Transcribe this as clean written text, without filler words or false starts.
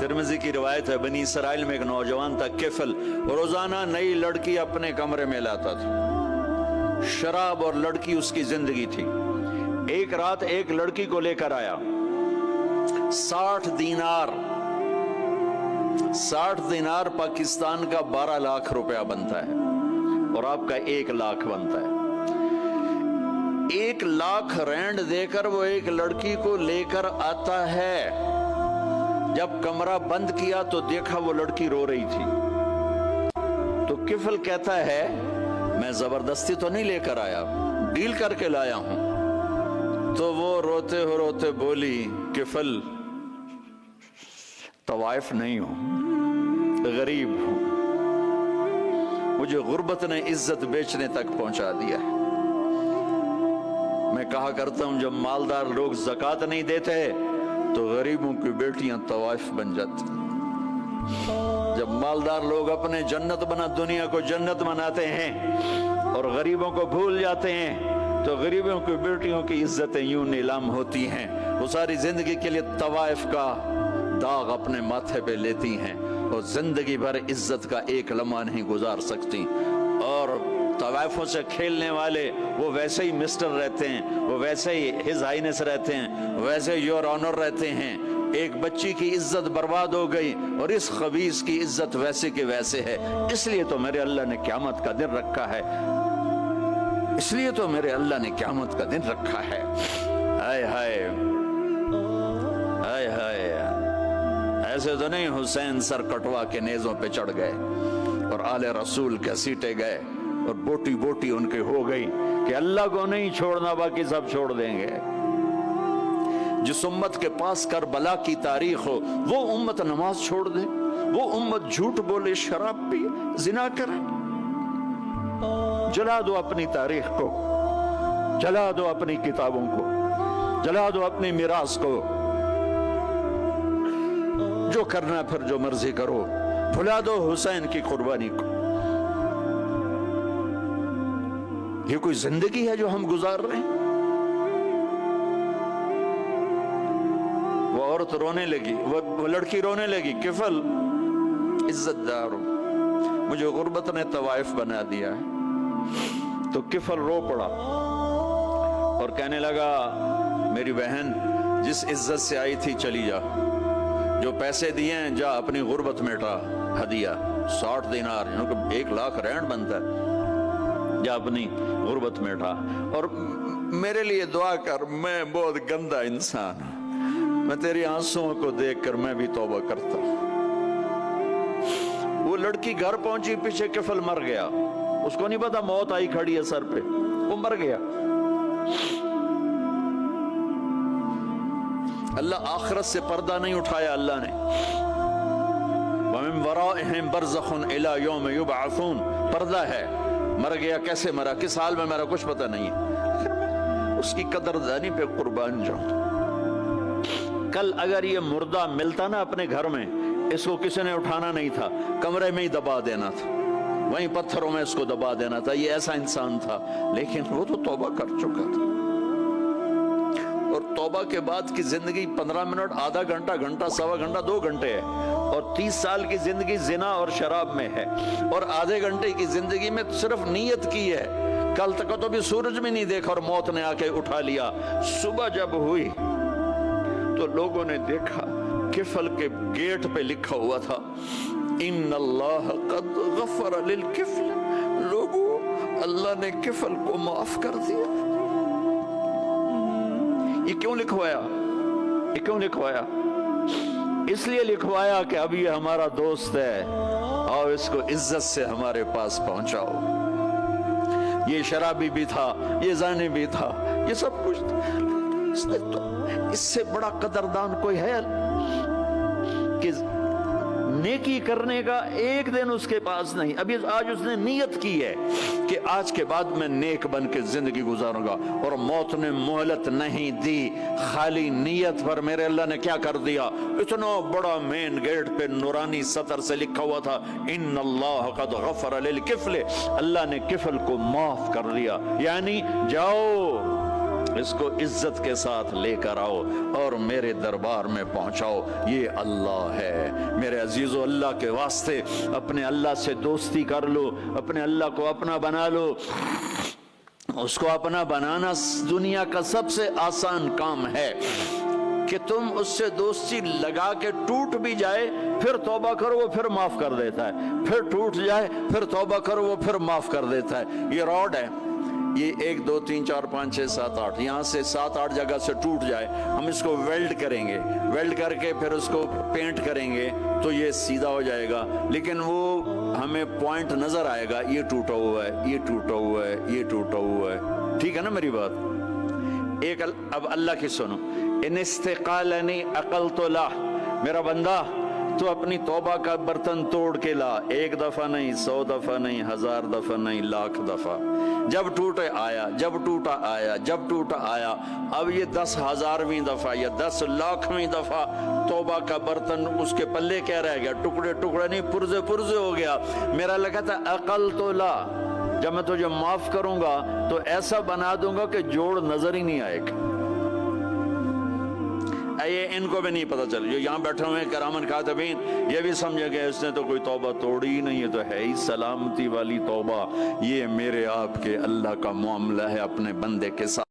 Tirmidhi की रिवायत है, बनी इसराइल में एक नौजवान था किफल, रोजाना नई लड़की अपने कमरे में लाता था। शराब और लड़की उसकी जिंदगी थी। एक रात एक लड़की को लेकर आया, 60 दीनार, 60 दीनार पाकिस्तान का 12 लाख रुपया बनता है, और आपका 1 लाख बनता है। 1 लाख रैंड देकर वो एक लड़की को लेकर आता है। जब कमरा बंद किया तो देखा वो लड़की रो रही थी। तो किफल कहता है, मैं जबरदस्ती तो नहीं लेकर आया, डील करके लाया हूं। तो वो रोते बोली, किफल तवाइफ नहीं हूं, गरीब हूं, मुझे गुर्बत ने इज्जत बेचने तक पहुंचा दिया है। मैं कहा करता हूं, जब मालदार लोग ज़कात नहीं देते तो गरीबों की बेटियां तवाइफ बन जाती। जब मालदार लोग अपने जन्नत बना दुनिया को जन्नत बनाते हैं और गरीबों को भूल जाते हैं, तो गरीबों की बेटियों की इज्जतें यूं नीलाम होती हैं। वो सारी जिंदगी के लिए तवाइफ का दाग अपने माथे पे लेती हैं और जिंदगी भर इज्जत का एक लम्हा नहीं गुजार सकती। और तवाइफों से खेलने वाले वो वैसे ही मिस्टर रहते हैं, वो वैसे ही हिज हाइनेस रहते हैं, वैसे योर ऑनर रहते हैं। एक बच्ची की इज्जत बर्बाद हो गई और इस खबीस की इज्जत वैसे के वैसे है। इसलिए तो मेरे अल्लाह ने क़यामत का दिन रखा है, इसलिए तो मेरे अल्लाह ने क़यामत का दिन रखा है। हाय हाय हाय हाय, ऐसे तो नहीं हुसैन सर कटवा के नेज़ों पे चढ़ गए और आले रसूल घसीटे गए और बोटी बोटी उनके हो गई कि अल्लाह को नहीं छोड़ना, बाकी सब छोड़ देंगे। जिस उम्मत के पास करबला की तारीख हो, वो उम्मत नमाज छोड़ दे, वो उम्मत झूठ बोले, शराब पिए, जिना करे। जला दो अपनी तारीख को, जला दो अपनी किताबों को, जला दो अपनी मिरास को। जो करना फिर जो मर्जी करो, भुला दो हुसैन की कुर्बानी को। ये कोई जिंदगी है जो हम गुजार रहे हैं? वो औरत रोने लगी, वो लड़की रोने लगी, किफल इज्जतदार हो, मुझे गुर्बत ने तवाइफ बना दिया है। तो किफल रो पड़ा और कहने लगा, मेरी बहन जिस इज्जत से आई थी चली जा, जो पैसे दिए हैं जा अपनी गुर्बत मिटा, हदिया 60 दीनार, 1 लाख रैंड बनता है, जा अपनी गुर्बत मिटा। और मेरे लिए दुआ कर, मैं बहुत गंदा इंसान हूं, मैं तेरी आंसुओं को देखकर मैं भी तौबा करता हूं। वो लड़की घर पहुंची, पीछे किफल मर गया, उसको नहीं पता मौत आई खड़ी है सर पे, वो मर गया। अल्लाह आखिरत से पर्दा नहीं उठाया अल्लाह ने। वमिन वराइहिम बरज़खुन इला यौम युबअसून, पर्दा है, मर गया, कैसे मरा, किस हाल में मरा, कुछ पता नहीं है। उसकी कदरदानी पे कुर्बान जाऊं। कल अगर ये मुर्दा मिलता ना अपने घर में, इसको किसी ने उठाना नहीं था, कमरे में ही दबा देना था, वहीं पत्थरों में इसको दबा देना था। ये ऐसा इंसान था, लेकिन वो तो तौबा कर चुका था। और तौबा के बाद की जिंदगी 15 मिनट, आधा घंटा, घंटा, सवा घंटा, 2 घंटे है। और 30 साल की जिंदगी जिना और शराब में है, और आधे घंटे की जिंदगी में सिर्फ नीयत की है। कल तक तो भी सूरज भी नहीं देखा और मौत ने आके उठा लिया। सुबह जब हुई तो लोगों ने देखा किफल के गेट पे लिखा हुआ था, इन्नल्लाह कद गफर लिल किफल। लोगों, अल्लाह ने किफल को माफ कर दिया। ये क्यों लिखवाया? ये क्यों लिखवाया? इसलिए लिखवाया कि अब ये हमारा दोस्त है, आओ इसको इज्जत से हमारे पास पहुंचाओ। ये शराबी भी था, ये जानी भी था, ये सब कुछ था। तो इससे बड़ा कदरदान कोई है कि नेकी करने का एक दिन उसके पास नहीं। अभी आज उसने नियत की है कि आज के बाद मैं नेक बन के जिंदगी गुजारूंगा, और मौत ने मोहलत नहीं दी। खाली नियत पर मेरे अल्लाह ने क्या कर दिया, इतना बड़ा मेन गेट पे नूरानी सतर से लिखा हुआ था, इन्नल्लाह कद गफर लिल किफल। अल्लाह ने किफल को माफ कर दिया। यानी जाओ اس کو عزت کے ساتھ لے کر آؤ اور میرے دربار میں پہنچاؤ. یہ اللہ ہے. میرے عزیزو، اللہ کے واسطے اپنے اللہ سے دوستی کر لو، اپنے اللہ کو اپنا بنا لو. اس کو اپنا بنانا دنیا کا سب سے آسان کام ہے کہ تم اس سے دوستی لگا کے ٹوٹ بھی جائے پھر توبہ کرو وہ پھر معاف کر دیتا ہے، پھر ٹوٹ جائے پھر توبہ کرو وہ پھر معاف کر دیتا ہے. یہ راڈ ہے، یہ 1 2 3 4 5 6 7 8 یہاں سے 7 8 جگہ سے ٹوٹ جائے، ہم اس کو ویلڈ کریں گے، ویلڈ کر کے پھر اس کو پینٹ کریں گے تو یہ سیدھا ہو جائے گا. لیکن وہ ہمیں پوائنٹ نظر آئے گا، یہ ٹوٹا ہوا ہے، یہ ٹوٹا ہوا ہے، یہ ٹوٹا ہوا ہے. ٹھیک ہے نا میری بات؟ ایک اب اللہ کی سنو. ان استقالنی عقلت له، میرا بندہ تو اپنی توبہ کا برتن توڑ کے لا. 1 دفعہ نہیں، 100 دفعہ نہیں، 1000 دفعہ نہیں، 1,00,000 دفعہ. جب ٹوٹے آیا، جب ٹوٹا آیا، جب ٹوٹا آیا. اب یہ 10,000ویں دفعہ یا 10,00,000ویں دفعہ توبہ کا برتن اس کے پلے کیا رہ گیا؟ ٹکڑے ٹکڑے نہیں، پرزے پرزے ہو گیا. میرا لگا تھا عقل تو لا، جب میں تجھے معاف کروں گا تو ایسا بنا دوں گا کہ جوڑ نظر ہی نہیں آئے گا. یہ ان کو بھی نہیں پتہ چل، جو یہاں بیٹھے ہوئے کرامن کاتبین یہ بھی سمجھے گئے اس نے تو کوئی توبہ توڑی ہی نہیں ہے، تو ہے ہی سلامتی والی توبہ. یہ میرے آپ کے اللہ کا معاملہ ہے اپنے بندے کے ساتھ.